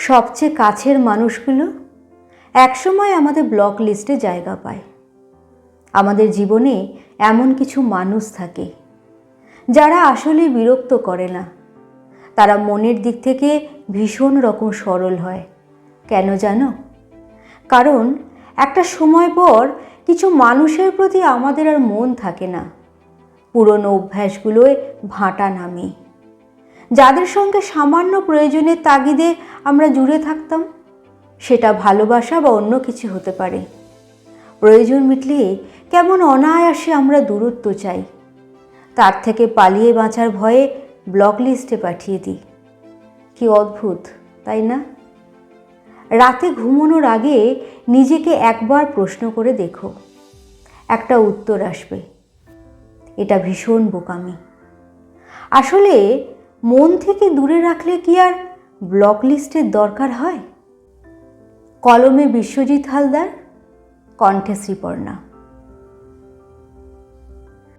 সবচেয়ে কাছের মানুষগুলো একসময় আমাদের ব্লক লিস্টে জায়গা পায়। আমাদের জীবনে এমন কিছু মানুষ থাকে যারা আসলে বিরক্ত করে না। তারা মনের দিক থেকে ভীষণ রকম সরল হয়। কেন জানো? কারণ একটা সময় পর কিছু মানুষের প্রতি আমাদের আর মন থাকে না। পুরনো অভ্যাসগুলোয় ভাঁটা নামে। যাদের সঙ্গে সামান্য প্রয়োজনের তাগিদে আমরা জুড়ে থাকতাম, সেটা ভালোবাসা বা অন্য কিছু হতে পারে। প্রয়োজন মিটলে কেমন অনায়াসে আমরা দূরত্ব চাই। তার থেকে পালিয়ে বাঁচার ভয়ে ব্লক লিস্টে পাঠিয়ে দিই। কি অদ্ভুত, তাই না? রাতে ঘুমানোর আগে নিজেকে একবার প্রশ্ন করে দেখো, একটা উত্তর আসবে। এটা ভীষণ বোকামি। আসলে মন থেকে দূরে রাখলে কি আর ব্লক লিস্টের দরকার হয়? কলমে বিশ্বজিৎ হালদার, কণ্ঠে শ্রীপর্ণা।